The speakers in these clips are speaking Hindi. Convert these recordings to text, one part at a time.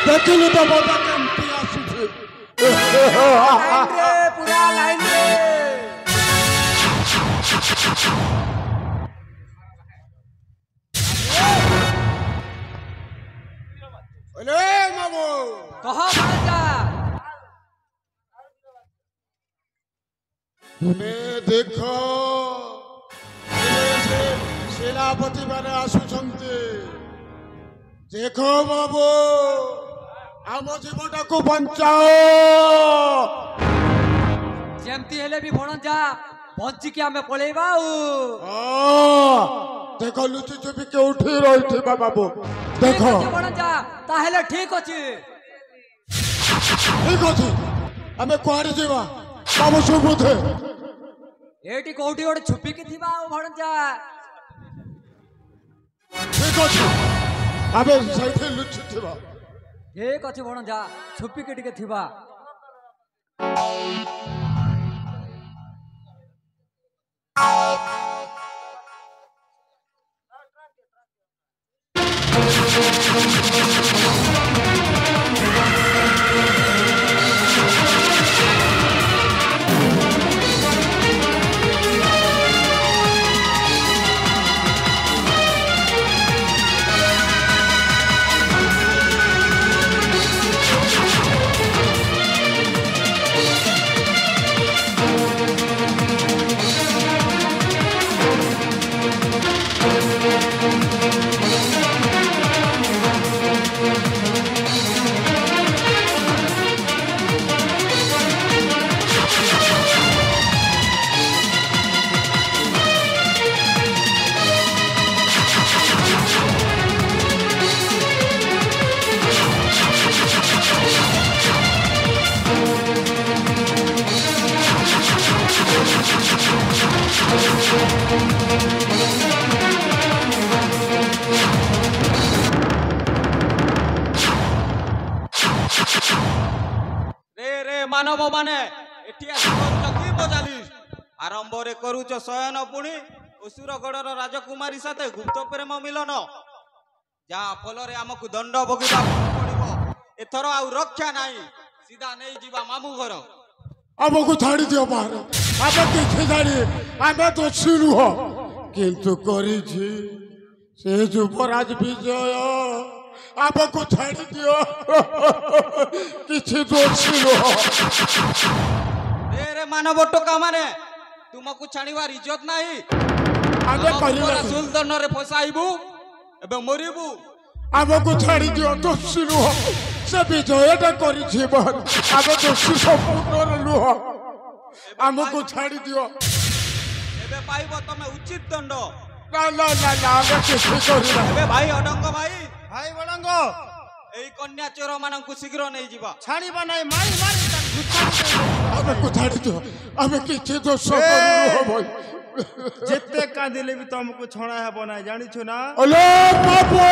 देखिलु तो बता केमती आसुछे पूरा लाइन रे ओले मामू कहो भणजा तुमे देखो सेनापति माने आसुछन्ते देखो बाबू आम जीवटा को बचाओ जेमती हेले भी भणजा बंची के हमें पळेबा देखो लुचि चुपी के उठी रही बाबू देखो भणजा ताहेले ठीक अछि आमे कुआड़ी जीवा बाबू सुबुथे एटी कोठी ओडे छुपी के थिबा भणजा ठीक अछि आमे सैठे लुचि थिबा ठीक अछि भणजा छुपी के टिके थिबा मानव माने एठी आसी करूच की बजालिस आरंभ रे करूच शयन पुणी असुरगढ़र राजकुमारी साथे गुप्त प्रेम मिलन जहाँ फल रे हमकु दंड भोगिबा पड़िबो एथर आ रक्षा नाही सीधा नहीं जीवा मामू घर हमकु छाड़ी दियो बाहर आबे किछि जानी आबे तो सुनु हो किंतु करी छी से युवराज विजय आपको छाड़ी दियो किछि दोषी नो रे मानव टोका माने तुमको छाड़ीबार इज्जत नाही आबे कहिला सुल्तान रे फसाइबू एबे मरिबू आपको छाड़ी दियो दोषी नो से विजयटा करी छी बहन आबे दोषी संपूर्ण नो हमको छाड़ी दियो एबे पाइबो तमे उचित दंड ना ना ना ना आबे किछि करी ना एबे भाई अडंग भाई भाई बड़ंग एई कन्या चोर मानकु शीघ्र नहीं जीवा छाड़ीबा नाही मारी मारी गुच्छा आबे को छाड़ी दियो आबे किछि दोष करू हो भाई जेते कांदिले भी तुमको छणा हेबो नाही जानि छु ना ओले बाबू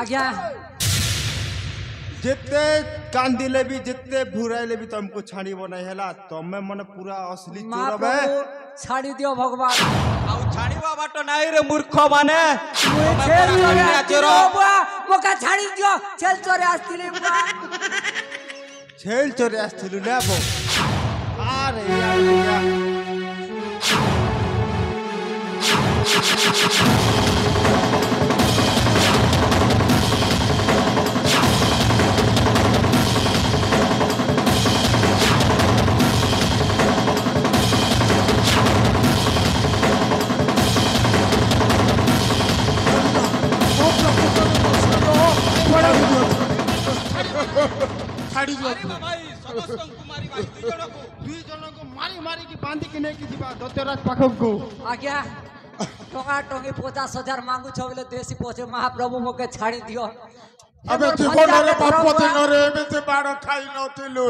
आज्ञा जेते कांदिले भी जेते भुराइले भी तुमको छाड़ीबो नाही हेला तमे मन पूरा असली चोर बे छाड़ी दियो भगवान आउ छाड़ीबा बाट नाही रे मूर्ख माने कन्या चोर मोका छाड़ी दियो छेल चोरे आस्तिले छेल चोरे आस्तिलु लेबो अरे यार छाड़ी दियो भाई समस्त कुमारी भाई दुई जन को मारी मारी की बांधी के नेकी दिबा दत्तराज पाखक को आज्ञा टंगा टंगी 50,000 मांगू छ बोले देसी पहुंचे महाप्रभु मोके छाड़ी दियो ଆମେ ଜୀବନରେ ବାପ ଦିନରେ ଏମିତି ବାଡ଼ ଖାଇ ନଥିଲୁ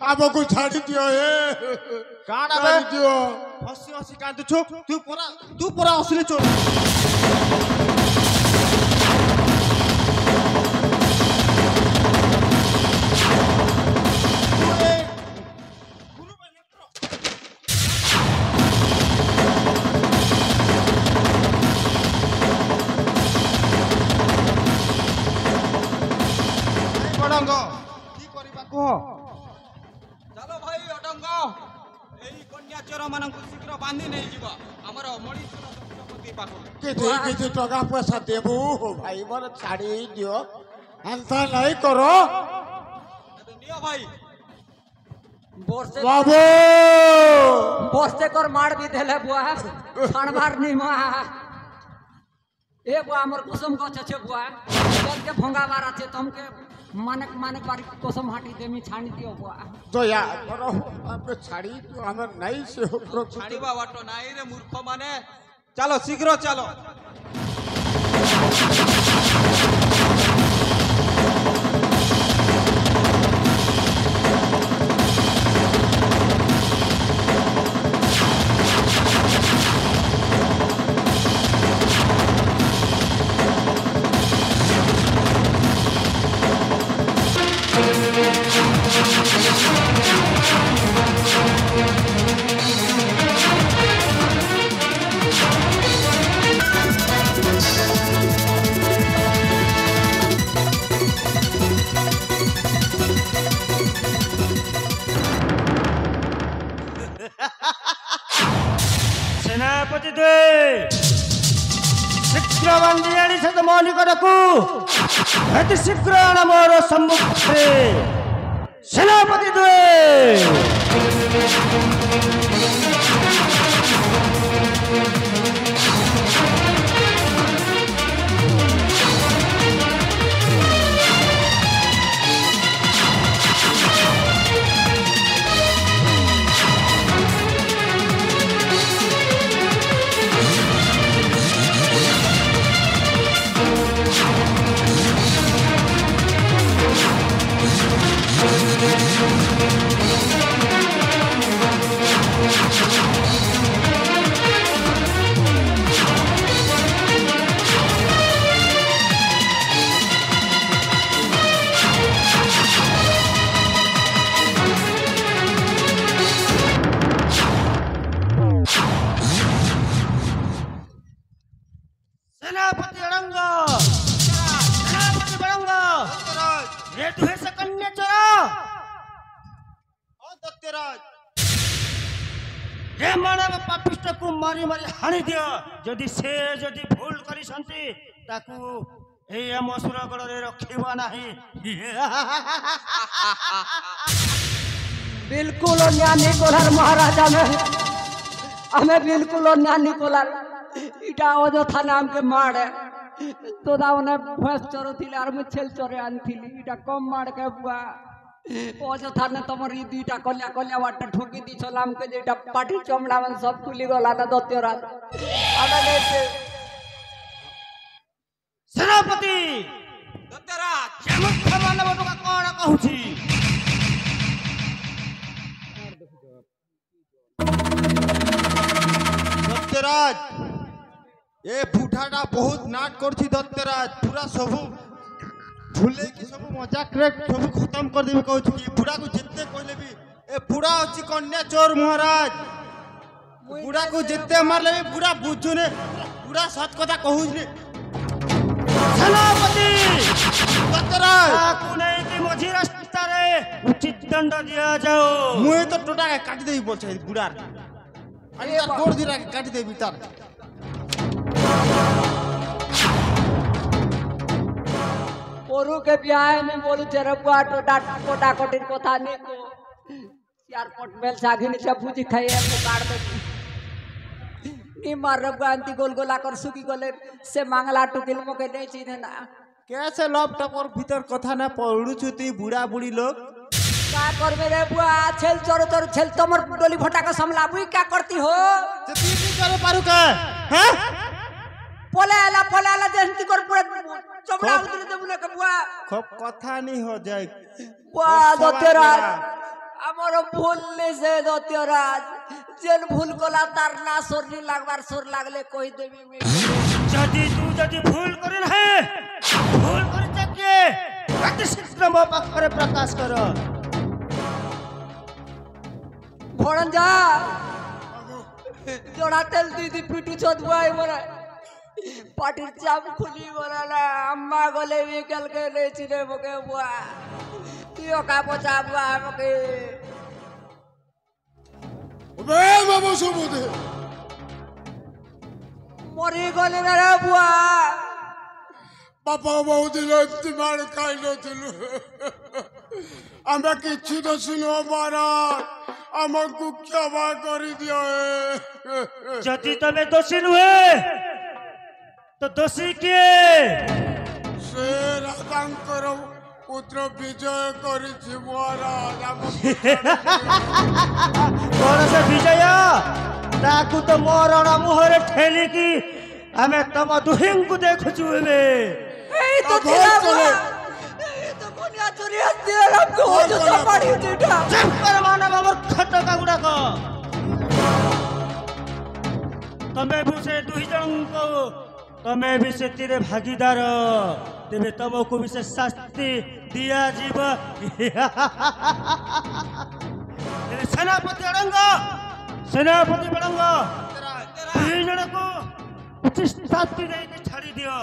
ଆମକୁ ଛାଡ଼ି ଦିଅ ହେ କାଣା ଛାଡ଼ି ଦିଅ ହସି ହସି କାନ୍ଦୁଛୁ ତୁ ପରା ଅସଲି ଚୋର ଚାଲ ଭାଇ ଅଟଙ୍ଗ ଏଇ କନ୍ୟା ଚୋର ମାନଙ୍କୁ ଶୀଘ୍ର ବାନ୍ଧି ନେଇଯିବ ଆମର ମଣିଷର ଦକ୍ଷପତି ପାଖକୁ କିଛି ଟଙ୍କା ପଇସା ଦେବୁ ଭାଇ ମୋର ଛାଡ଼ି ଦିଅ ଏନ୍ତା ନାଇଁ କର ଏବେ ନିଅ ଭାଇ बोरसे ବାବୁ बोरसे कर मार भी देले बुआ छाणबार निमा ए बुआ हमर कुसुम गछ छे बुआ जल के भंगाबार আছে तुमके मानक मानक बारी कुसुम हाटी देमी छाणी दियो बुआ ଦୟା କର ଆମେ ଛାଡ଼ି ଦିଅ ଆମର ନାଇଁ ସେ ଛାଡ଼ିବା ବାଟ ନାହିଁ ରେ ମୂର୍ଖ ମାନେ ଚାଲ ଶୀଘ୍ର ଚାଲ सेनापति द्वे शीघ्र बांधी आनी से मौलिक रखू अति शीघ्र मोर सम्मुखे सेनापति द्वे सेनापति अड़ंग सेनापति बड़ंग रे तू है सकन्या चोरा ओ दत्तराज रे मानव पापिष्ट को मारी मारी हानि दियो जदि से जदि भूल करी संती ताकू ए हम असुरगढ़ रे रखिबा नाही बिल्कुल न्यानी कोलार महाराजा में हमें बिल्कुल न्यानी कोलार इटा अजथा नाम के माड़ तो दावने भैंस चोरो थिले और छेल चोरे आनथिली इटा कम माड़ के बुआ अजथा ने तमर ई दुईटा कल्या कल्या वाटा ठोकी दी छलाम के जेटा पाटी चमड़ा में सब खुली गला ना दत्तराज आना देते सेनापति ଦତ୍ତରାଜ जे मुख्य मानव टका कोन कहूची दत्तराज ए बुढ़ाटा बहुत नाट करछि दत्तराज पूरा सबू भूले कि सबू मजाक रे सबू खत्म कर देबे कहू कि बुढ़ा को जितने कहले भी ए बुढ़ा अछि कन्या चोर महाराज बुढ़ा को जितने मारले भी बुढ़ा बुझुने बुढ़ा सत कथा कहूनी सेनापति दत्तराज ताकू नहीं कि मझी रास्ता रे उचित दंड दिया जाओ मुए तो टोटा के काट देबी बोलछे बुढ़ा अरे यार गोड़ दिरा के काट देबी तार पोरू के ब्याह में बोलू तेरे बुआ टोटा कोटा कोटिन कोथा नहीं को यार पट मेल सागिन से पूजी खाई है पुकार दे नी मार रबुआ अंती गोल गोला कर सुकी गोले से मांगला टुकिल मोके नहीं चिन्हे ना कैसे लैपटॉप और भीतर कथा ना पढ़ू छुती बुढ़ा बुढ़ी लोग का करबे रे बुआ छेल चोर चोर छेल तमर डोली फटा का समला बुई क्या करती हो जती नहीं करे पारू का हैं पोले आला जंती कर पूरा चमड़ा उतर दे বুয়া খুব কথা নি হ যাই বুয়া দত্যরাজ আমার ভুল নেছে দত্যরাজ যেন ভুল কলা তার না সরনি লাগবার সর লাগলে কই দেবি যদি ভুল করে না ভুল করে থাকে অতি শীঘ্র ମୋ ପାଖରେ ପ୍ରକାଶ କର ভড়ন যা জোড়া তেল দিদি পিটু চোদ বুয়াই মরা পাটির চাপ খুলি বলা না আম্মা গলে বিকেল কে লেছি রে মোকে বুয়া তুই ওকা পচা বুয়া আমাকে বে বাবু সমুদে মরি গলে না রে বুয়া বাপা বৌদির এমতি মার খাইনছিল আমরা কিচ্ছু তো শুনো মহারাজ আমাকে ক্ষমা করে দিও ଯଦି ତମେ ଦୋଷୀ ନୁହେଁ ତ ଦୋଷୀ କିଏ সে রাজাঙ্কর পুত্র বিজয় করেছি মহারাজ আমাকে କଣ ସେ ବିଜୟ ତାକୁ ତ ମୋ ରଣ ମୁହଁରେ ଠେଲିକି ଆମେ ତମ ଦୁହିଁଙ୍କୁ ଦେଖୁଛୁ ଏବେ এই তো ভয় দিলা করে। বুয়া এই তো কোনিয়া চুরি আসছে আমাকে ওজো চাপাড়ি দিটা ଚମ୍ପର ମାନବ ମୂର୍ଖଟକା ଗୁଡାକ ତମେ ବି ସେ ଦୁଇ ଜଣଙ୍କୁ ତମେ ବି ସେଥିରେ ଭାଗିଦାର ତେବେ ତମକୁ ବି ସେ ଶାସ୍ତି ଦିଆଯିବ ତେବେ ସେନାପତି ବଡ଼ଙ୍ଗ ଦୁଇ ଜଣକୁ ଉଚିତ ଶାସ୍ତି ଦେଇକି ଛାଡ଼ି ଦିଅ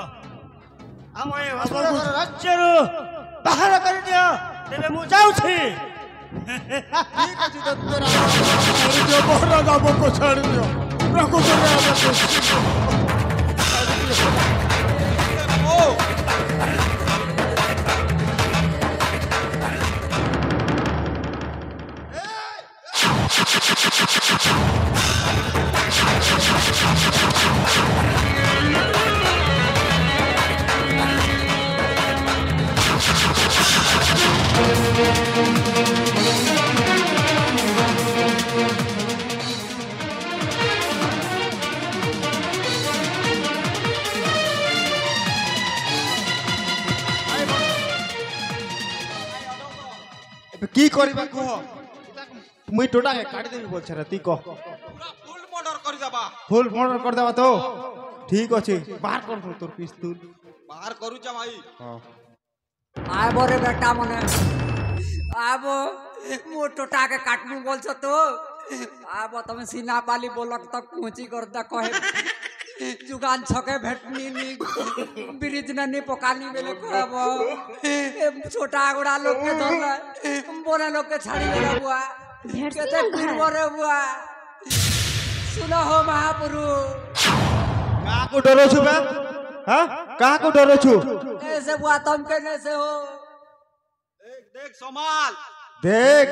ଆମ ଏ ଅସୁରର ରାଜ୍ୟରୁ ବାହାର କରିଦିଅ ତେବେ ମୁଁ ଯାଉଛି ঠিক আছে দত্তরাজ মহারাজ আমাকে ছাড়ি দিও রাখো করে আমাকে ও ଏବେ কি করিবা কহ মুই টোটাকে কাটি দেবি বলছ রে তুই কহ পুরা ফুল মর্ডর করে দেবা ফুল মর্ডর করে দেবা তো ঠিক আছে বাহার কর তোর পিস্তল বাহার করুছা ভাই আবো রে বেটা মনে আবো মোটোটা के काटनु बोलछ तो आबो तमे सीना बाली बोलक तक पहुंची करता कहे जुगान छके भेटनी नी ब्रिज नी पकानी बेले कहबो छोटा गुड़ा लोग के धरला बोले लोग के छाड़ी देला बुआ केते फिरबो रे बुआ सुनो हो महापुरुष কাকু ডরছু বে হ্যাঁ কাকু ডরছু ऐसे बुआ तुम कहने से हो দেখ দেখ সমাল দেখ